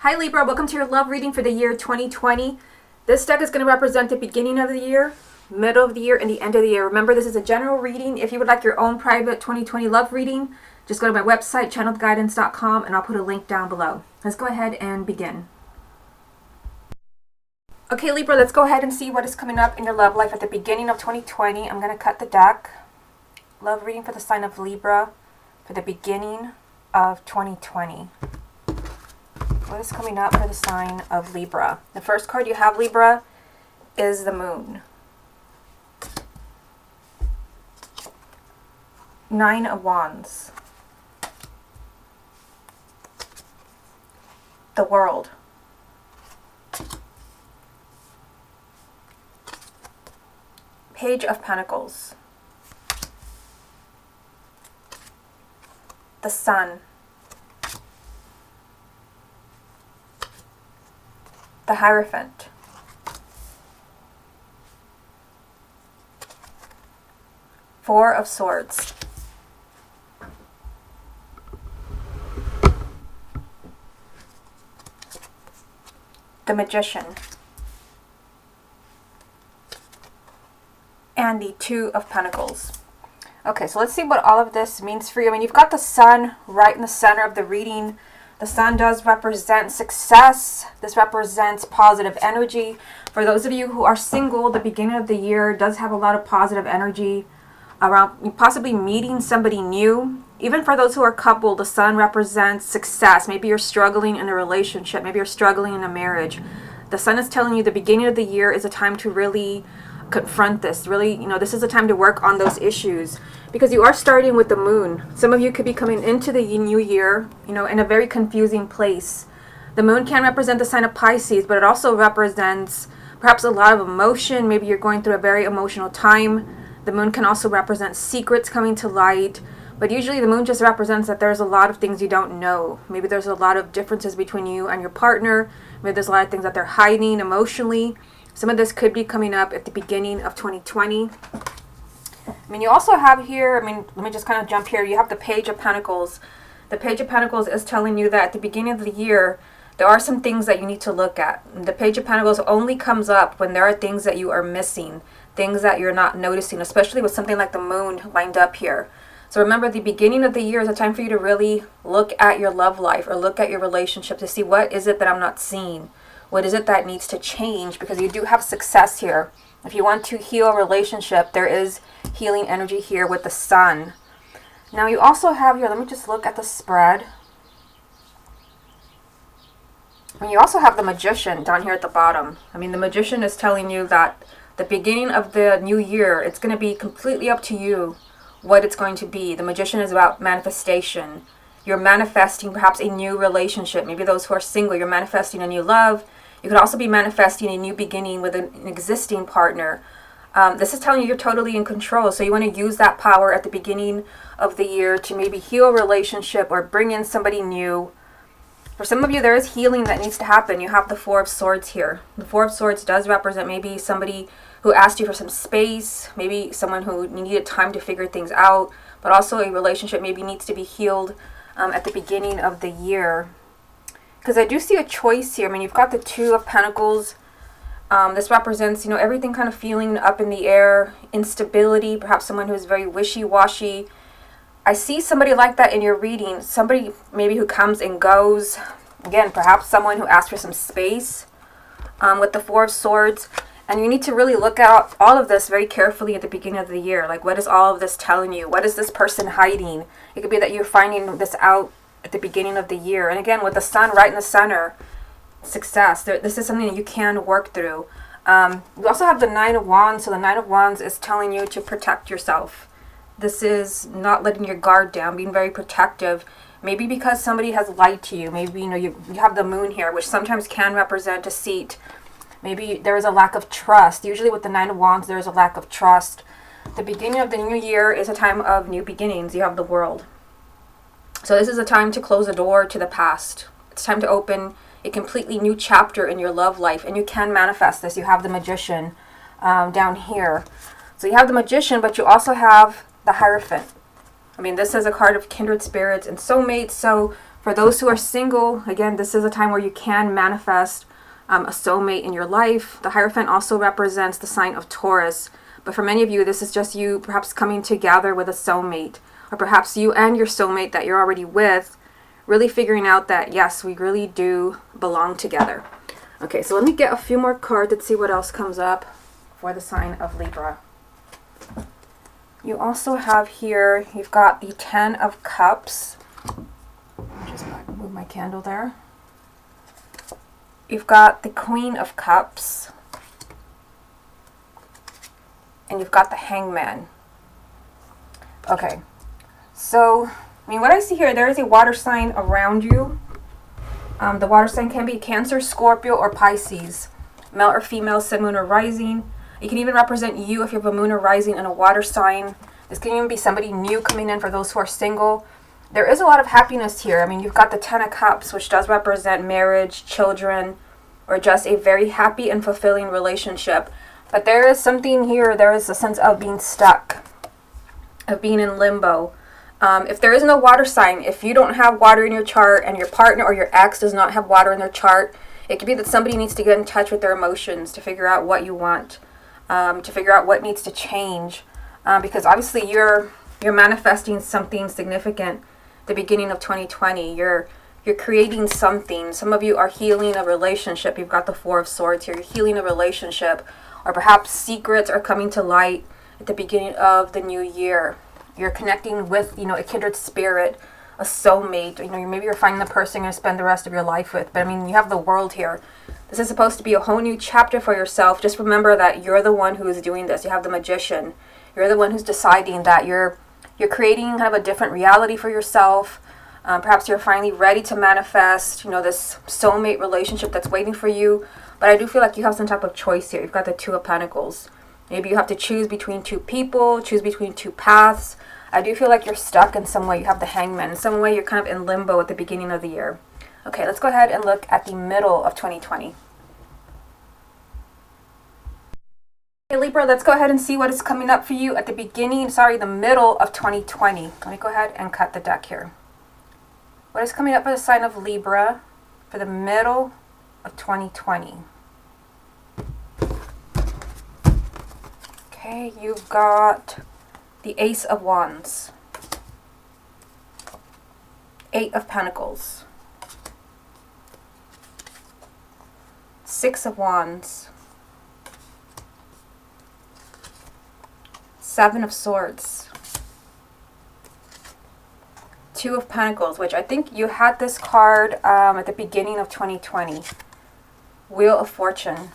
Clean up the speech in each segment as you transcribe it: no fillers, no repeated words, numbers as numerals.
Hi Libra, welcome to your love reading for the year 2020. This deck is going to represent the beginning of the year, middle of the year, and the end of the year. Remember, this is a general reading. If you would like your own private 2020 love reading, just go to my website, channeledguidance.com, and I'll put a link down below. Let's go ahead and begin. Okay, Libra, let's go ahead and see what is coming up in your love life at the beginning of 2020. I'm going to cut the deck. Love reading for the sign of Libra for the beginning of 2020. What is coming up for the sign of Libra? The first card you have, Libra, is the Moon. Nine of Wands. The World. Page of Pentacles. The Sun. The Hierophant. Four of Swords. The Magician. And the Two of Pentacles. Okay, so let's see what all of this means for you. I mean, you've got the Sun right in the center of the reading. The Sun does represent success. This represents positive energy. For those of you who are single, the beginning of the year does have a lot of positive energy around possibly meeting somebody new. Even for those who are coupled, the Sun represents success. Maybe you're struggling in a relationship. Maybe you're struggling in a marriage. The Sun is telling you the beginning of the year is a time to really confront this. Really, this is a time to work on those issues. Because you are starting with the Moon. Some of you could be coming into the new year, in a very confusing place. The Moon can represent the sign of Pisces, but it also represents perhaps a lot of emotion. Maybe you're going through a very emotional time. The Moon can also represent secrets coming to light. But usually the Moon just represents that there's a lot of things you don't know. Maybe there's a lot of differences between you and your partner. Maybe there's a lot of things that they're hiding emotionally. Some of this could be coming up at the beginning of 2020. I mean, you also have here, let me just kind of jump here. You have the Page of Pentacles. The Page of Pentacles is telling you that at the beginning of the year, there are some things that you need to look at. The Page of Pentacles only comes up when there are things that you are missing, things that you're not noticing, especially with something like the Moon lined up here. So remember, the beginning of the year is a time for you to really look at your love life or look at your relationship to see what is it that I'm not seeing? What is it that needs to change? Because you do have success here. If you want to heal a relationship, there is healing energy here with the Sun. Now you also have here, let me just look at the spread. And you also have the Magician down here at the bottom. The Magician is telling you that the beginning of the new year, it's going to be completely up to you what it's going to be. The Magician is about manifestation. You're manifesting perhaps a new relationship. Maybe those who are single, you're manifesting a new love. You could also be manifesting a new beginning with an existing partner. This is telling you you're totally in control. So you want to use that power at the beginning of the year to maybe heal a relationship or bring in somebody new. For some of you, there is healing that needs to happen. You have the Four of Swords here. The Four of Swords does represent maybe somebody who asked you for some space, maybe someone who needed time to figure things out, but also a relationship maybe needs to be healed at the beginning of the year. Because I do see a choice here. You've got the Two of Pentacles. This represents, everything kind of feeling up in the air, instability, perhaps someone who is very wishy-washy. I see somebody like that in your reading, somebody maybe who comes and goes. Again, perhaps someone who asks for some space with the Four of Swords. And you need to really look at all of this very carefully at the beginning of the year. Like, what is all of this telling you? What is this person hiding? It could be that you're finding this out at the beginning of the year. And again, with the Sun right in the center, success. This is something that you can work through. You also have the Nine of Wands. So the Nine of Wands is telling you to protect yourself. This is not letting your guard down, being very protective. Maybe because somebody has lied to you. Maybe, you have the Moon here, which sometimes can represent deceit. Maybe there is a lack of trust. Usually with the Nine of Wands, there is a lack of trust. The beginning of the new year is a time of new beginnings. You have the World. So this is a time to close a door to the past. It's time to open a completely new chapter in your love life. And you can manifest this. You have the Magician down here. So you have the Magician, but you also have the Hierophant. This is a card of kindred spirits and soulmates. So For those who are single, again, this is a time where you can manifest a soulmate in your life. The Hierophant also represents the sign of Taurus. But for many of you, this is just you perhaps coming together with a soulmate. Or perhaps you and your soulmate that you're already with really figuring out that, yes, we really do belong together. Okay, so let me get a few more cards to see what else comes up for the sign of Libra. You also have here, you've got the 10 of Cups. Just move my candle there. You've got the Queen of Cups. And you've got the Hangman. Okay, so, I mean, what I see here, there is a water sign around you. The water sign can be Cancer, Scorpio, or Pisces. Male or female, sun, moon, or rising. It can even represent you if you have a moon or rising in a water sign. This can even be somebody new coming in for those who are single. There is a lot of happiness here. I mean, you've got the 10 of Cups, which does represent marriage, children, or just a very happy and fulfilling relationship. But there is something here, there is a sense of being stuck, of being in limbo. If there is no water sign, if you don't have water in your chart and your partner or your ex does not have water in their chart, it could be that somebody needs to get in touch with their emotions to figure out what you want, to figure out what needs to change. Because obviously you're manifesting something significant at the beginning of 2020. You're creating something. Some of you are healing a relationship. You've got the 4 of Swords here. You're healing a relationship. Or perhaps secrets are coming to light at the beginning of the new year. You're connecting with, a kindred spirit, a soulmate. Maybe you're finding the person you're going to spend the rest of your life with. But I mean, you have the World here. This is supposed to be a whole new chapter for yourself. Just remember that you're the one who is doing this. You have the Magician. You're the one who's deciding that you're creating kind of a different reality for yourself. Perhaps you're finally ready to manifest, this soulmate relationship that's waiting for you. But I do feel like you have some type of choice here. You've got the 2 of Pentacles. Maybe you have to choose between 2 people, choose between 2 paths. I do feel like you're stuck in some way. You have the Hangman. In some way, you're kind of in limbo at the beginning of the year. Okay, let's go ahead and look at the middle of 2020. Okay, Libra, let's go ahead and see what is coming up for you at the the middle of 2020. Let me go ahead and cut the deck here. What is coming up for the sign of Libra for the middle of 2020? Okay, you've got the Ace of Wands, 8 of Pentacles, 6 of Wands, 7 of Swords, 2 of Pentacles, which I think you had this card at the beginning of 2020. Wheel of Fortune,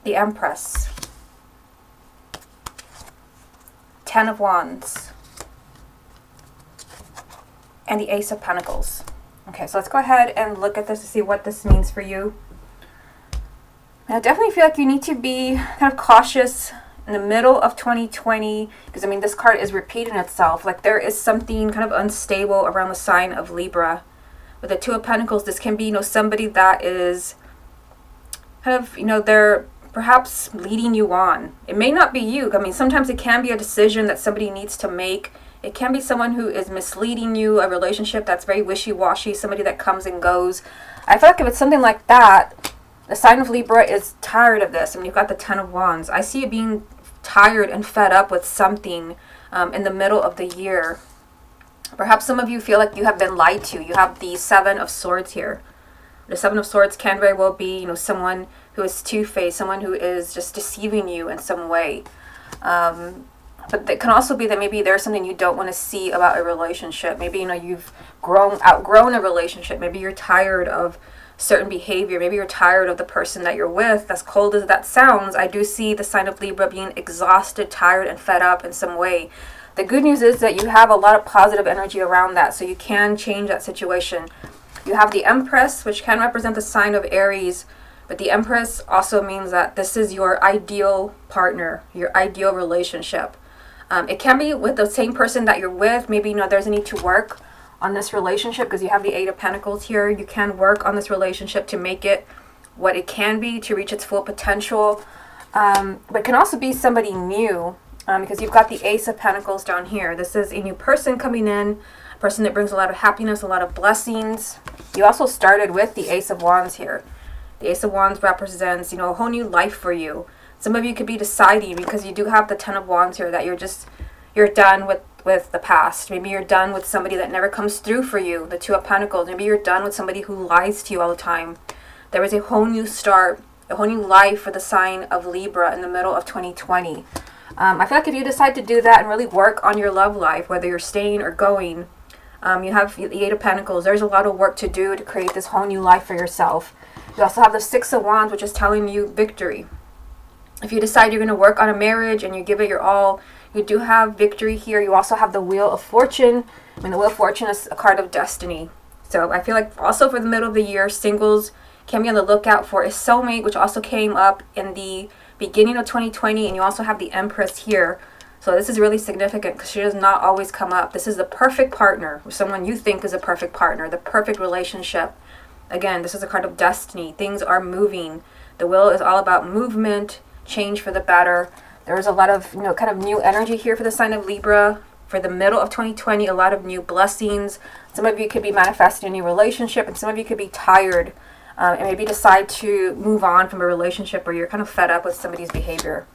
the Empress, 10 of Wands, and the Ace of Pentacles. Okay, so let's go ahead and look at this to see what this means for you. I definitely feel like you need to be kind of cautious in the middle of 2020 because, this card is repeating itself. Like there is something kind of unstable around the sign of Libra. With the 2 of Pentacles, this can be, somebody that is kind of, they're perhaps leading you on. It may not be you. Sometimes it can be a decision that somebody needs to make. It can be someone who is misleading you, a relationship that's very wishy-washy, somebody that comes and goes. I feel like if it's something like that, the sign of Libra is tired of this. You've got the 10 of Wands. I see you being tired and fed up with something in the middle of the year. Perhaps some of you feel like you have been lied to. You have the 7 of Swords here. The 7 of Swords can very well be, someone who is two-faced, someone who is just deceiving you in some way. But it can also be that maybe there's something you don't want to see about a relationship. Maybe, you've outgrown a relationship. Maybe you're tired of certain behavior. Maybe you're tired of the person that you're with. As cold as that sounds, I do see the sign of Libra being exhausted, tired, and fed up in some way. The good news is that you have a lot of positive energy around that, so you can change that situation. You have the Empress, which can represent the sign of Aries, but the Empress also means that this is your ideal partner, your ideal relationship. It can be with the same person that you're with. Maybe, there's a need to work on this relationship because you have the 8 of Pentacles here. You can work on this relationship to make it what it can be, to reach its full potential. But it can also be somebody new. because you've got the Ace of Pentacles down here. This is a new person coming in, a person that brings a lot of happiness, a lot of blessings. You also started with the Ace of Wands here. The Ace of Wands represents, you know, a whole new life for you. Some of you could be deciding, because you do have the Ten of Wands here, that you're done with the past. Maybe you're done with somebody that never comes through for you, the Two of Pentacles. Maybe you're done with somebody who lies to you all the time. There is a whole new start, a whole new life for the sign of Libra in the middle of 2020. I feel like if you decide to do that and really work on your love life, whether you're staying or going, you have the Eight of Pentacles. There's a lot of work to do to create this whole new life for yourself. You also have the Six of Wands, which is telling you victory. If you decide you're going to work on a marriage and you give it your all, you do have victory here. You also have the Wheel of Fortune. I mean, the Wheel of Fortune is a card of destiny. So I feel like also for the middle of the year, singles can be on the lookout for a soulmate, which also came up in the beginning of 2020. And you also have the Empress here. So this is really significant because she does not always come up. This is the perfect partner, someone you think is a perfect partner, the perfect relationship. Again, this is a card of destiny. Things are moving. The Wheel is all about movement, change for the better. There is a lot of, kind of new energy here for the sign of Libra. For the middle of 2020, a lot of new blessings. Some of you could be manifesting a new relationship, and some of you could be tired and maybe decide to move on from a relationship where you're kind of fed up with somebody's behavior.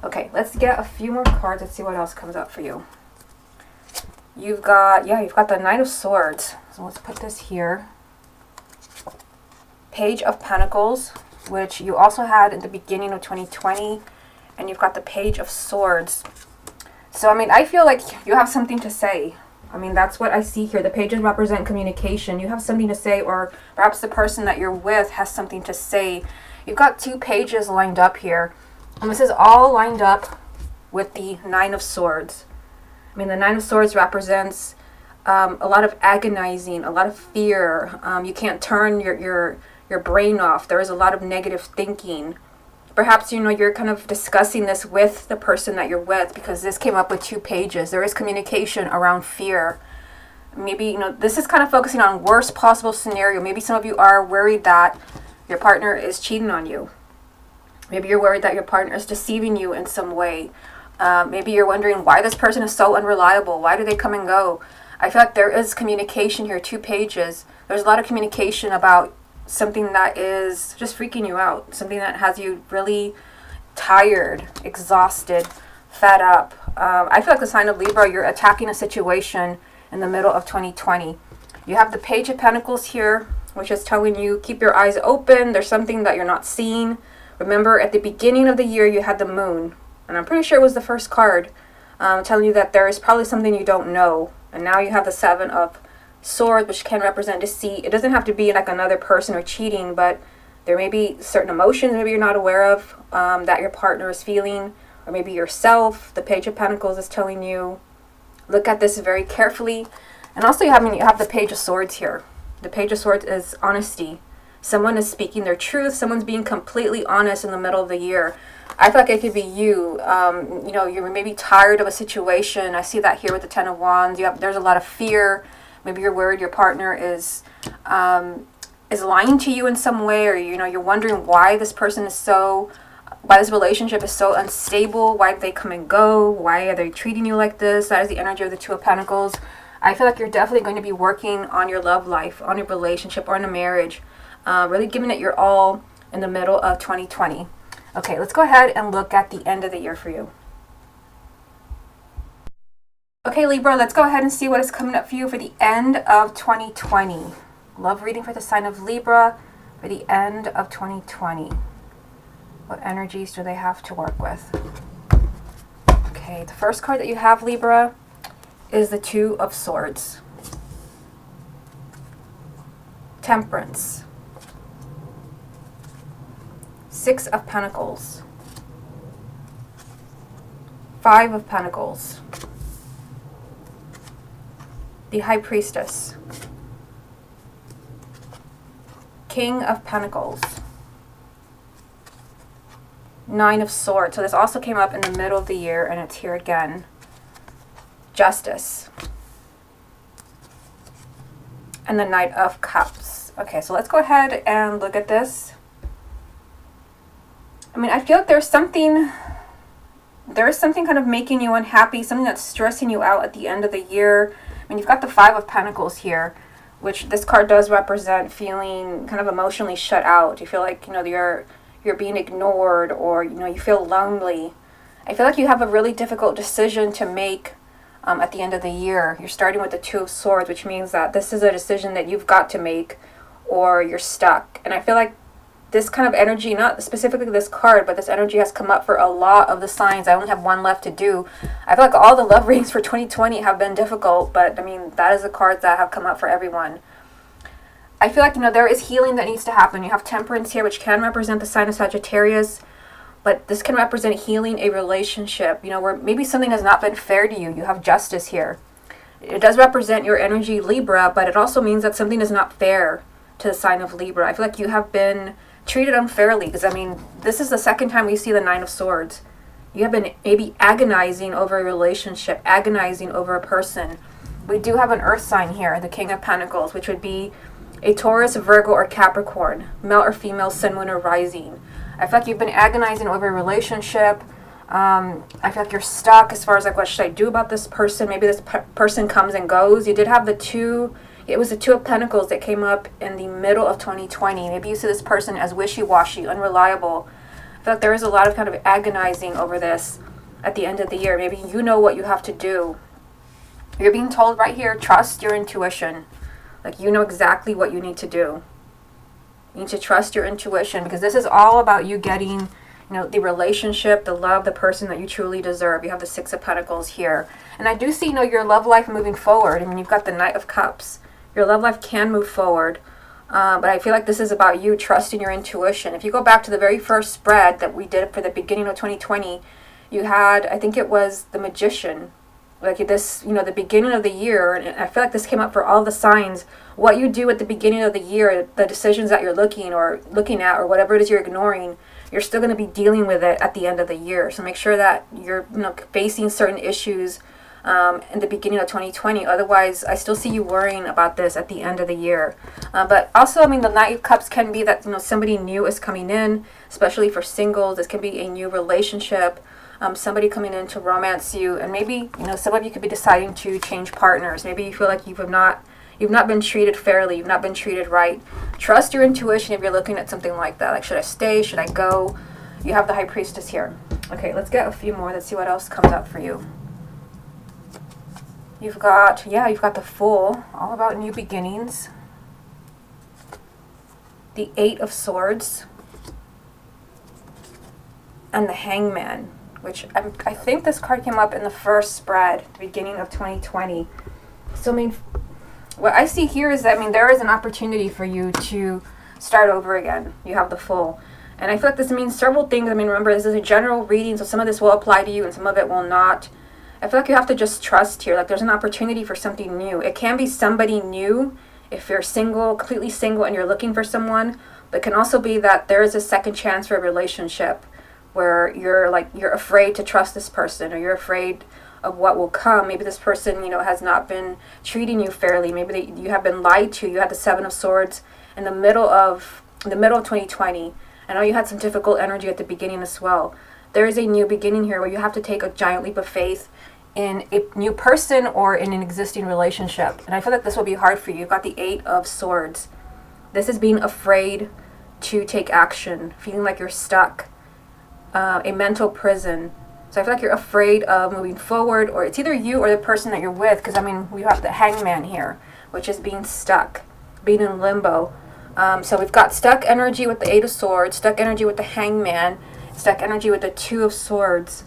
Okay, let's get a few more cards. Let's see what else comes up for you. You've got the Knight of Swords. So let's put this here. Page of Pentacles, which you also had at the beginning of 2020. And you've got the Page of Swords. So, I mean, I feel like you have something to say. I mean, that's what I see here. The pages represent communication. You have something to say, or perhaps the person that you're with has something to say. You've got two pages lined up here. And this is all lined up with the Nine of Swords. I mean, the Nine of Swords represents a lot of agonizing, a lot of fear. You can't turn your brain off. There is a lot of negative thinking. Perhaps, you're kind of discussing this with the person that you're with, because this came up with two pages. There is communication around fear. Maybe, this is kind of focusing on worst possible scenario. Maybe some of you are worried that your partner is cheating on you. Maybe you're worried that your partner is deceiving you in some way. Maybe you're wondering why this person is so unreliable. Why do they come and go? I feel like there is communication here, two pages. There's a lot of communication about something that is just freaking you out, something that has you really tired, exhausted, fed up. I feel like the sign of Libra, you're attacking a situation in the middle of 2020. You have the Page of Pentacles here, which is telling you keep your eyes open. There's something that you're not seeing. Remember, at the beginning of the year, you had the Moon, and I'm pretty sure it was the first card, telling you that there is probably something you don't know. And now you have the Seven of Swords, which can represent deceit. It doesn't have to be like another person or cheating, but there may be certain emotions maybe you're not aware of that your partner is feeling, or maybe yourself. The Page of Pentacles is telling you look at this very carefully. And also you have the Page of Swords here. The Page of Swords is honesty. Someone is speaking their truth. Someone's being completely honest in the middle of the year. I feel like it could be you. You're maybe tired of a situation. I see that here with the Ten of Wands. There's a lot of fear. Maybe you're worried your partner is lying to you in some way, or you're wondering why this relationship is so unstable. Why do they come and go? Why are they treating you like this? That is the energy of the Two of Pentacles. I feel like you're definitely going to be working on your love life, on your relationship, or in a marriage. Really giving it your all in the middle of 2020. Okay, let's go ahead and look at the end of the year for you. Okay, Libra, let's go ahead and see what is coming up for you for the end of 2020. Love reading for the sign of Libra for the end of 2020. What energies do they have to work with? Okay, the first card that you have, Libra, is the Two of Swords. Temperance. Six of Pentacles. Five of Pentacles. The High Priestess. King of Pentacles. Nine of Swords. So this also came up in the middle of the year, and it's here again. Justice. And the Knight of Cups. Okay, so let's go ahead and look at this. I mean, I feel like there's something there is something kind of making you unhappy, something that's stressing you out at the end of the year. I mean, you've got the Five of Pentacles here, which this card does represent feeling kind of emotionally shut out. You feel like, you're being ignored, or, you feel lonely. I feel like you have a really difficult decision to make at the end of the year. You're starting with the Two of Swords, which means that this is a decision that you've got to make, or you're stuck. And I feel like this kind of energy, not specifically this card, but this energy has come up for a lot of the signs. I only have one left to do. I feel like all the love readings for 2020 have been difficult, but I mean, that is the cards that have come up for everyone. I feel like, there is healing that needs to happen. You have Temperance here, which can represent the sign of Sagittarius, but this can represent healing a relationship, where maybe something has not been fair to you. You have Justice here. It does represent your energy, Libra, but it also means that something is not fair to the sign of Libra. I feel like you have been treated unfairly, because I mean, this is the second time we see the Nine of Swords. You have been maybe agonizing over a relationship, agonizing over a person. We do have an earth sign here, the King of Pentacles, which would be a Taurus, Virgo, or Capricorn, male or female, sun, moon, or rising. I feel like you've been agonizing over a relationship. I feel like you're stuck as far as like, what should I do about this person? Maybe this person comes and goes. You did have the Two. It was the Two of Pentacles that came up in the middle of 2020. Maybe you see this person as wishy-washy, unreliable. I feel like there is a lot of kind of agonizing over this at the end of the year. Maybe you know what you have to do. You're being told right here, trust your intuition. Like, you know exactly what you need to do. You need to trust your intuition, because this is all about you getting, the relationship, the love, the person that you truly deserve. You have the Six of Pentacles here. And I do see, your love life moving forward. I mean, you've got the Knight of Cups. Your love life can move forward, but I feel like this is about you trusting your intuition. If you go back to the very first spread that we did for the beginning of 2020, you had, I think it was the Magician, like this, the beginning of the year, and I feel like this came up for all the signs. What you do at the beginning of the year, the decisions that you're looking at, or whatever it is you're ignoring, you're still going to be dealing with it at the end of the year. So make sure that you're, facing certain issues in the beginning of 2020. Otherwise, I still see you worrying about this at the end of the year. But also, I mean, the Knight of Cups can be that, somebody new is coming in, especially for singles. This can be a new relationship, somebody coming in to romance you. And maybe, some of you could be deciding to change partners. Maybe you feel like you've not been treated fairly. You've not been treated right. Trust your intuition if you're looking at something like that. Like, should I stay? Should I go? You have the High Priestess here. Okay, let's get a few more. Let's see what else comes up for you. You've got the Fool, all about new beginnings. The Eight of Swords. And the Hangman, which I think this card came up in the first spread, the beginning of 2020. So, I mean, what I see here is that, there is an opportunity for you to start over again. You have the Fool. And I feel like this means several things. Remember, this is a general reading, so some of this will apply to you and some of it will not. I feel like you have to just trust here. Like, there's an opportunity for something new. It can be somebody new if you're single, completely single, and you're looking for someone. But it can also be that there is a second chance for a relationship where you're afraid to trust this person, or you're afraid of what will come. Maybe this person, has not been treating you fairly. Maybe you have been lied to. You had the Seven of Swords in the middle of 2020. I know you had some difficult energy at the beginning as well. There is a new beginning here where you have to take a giant leap of faith in a new person or in an existing relationship. And I feel like this will be hard for you. You've got the Eight of Swords. This is being afraid to take action, feeling like you're stuck, a mental prison. So I feel like you're afraid of moving forward, or it's either you or the person that you're with, because we have the Hangman here, which is being stuck, being in limbo. So we've got stuck energy with the Eight of Swords, stuck energy with the Hangman, stuck energy with the Two of Swords.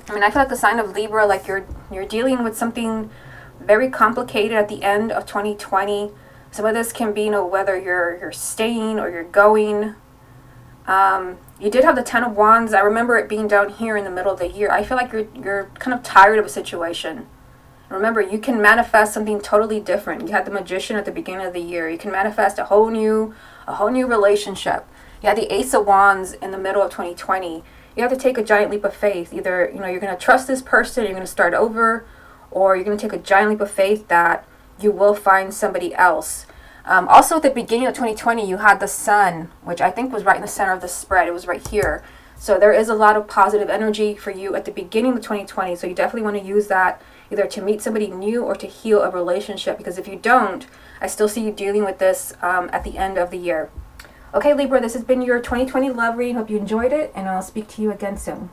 I feel like the sign of Libra, like you're dealing with something very complicated at the end of 2020. Some of this can be, whether you're staying or you're going. You did have the Ten of Wands. I remember it being down here in the middle of the year. I feel like you're kind of tired of a situation. Remember, you can manifest something totally different. You had the Magician at the beginning of the year. You can manifest a whole new relationship. You had the Ace of Wands in the middle of 2020. You have to take a giant leap of faith. Either, you're going to trust this person, you're going to start over, or you're going to take a giant leap of faith that you will find somebody else. Also, at the beginning of 2020, you had the Sun, which I think was right in the center of the spread. It was right here. So there is a lot of positive energy for you at the beginning of 2020. So you definitely want to use that either to meet somebody new or to heal a relationship. Because if you don't, I still see you dealing with this at the end of the year. Okay, Libra, this has been your 2020 love reading. Hope you enjoyed it, and I'll speak to you again soon.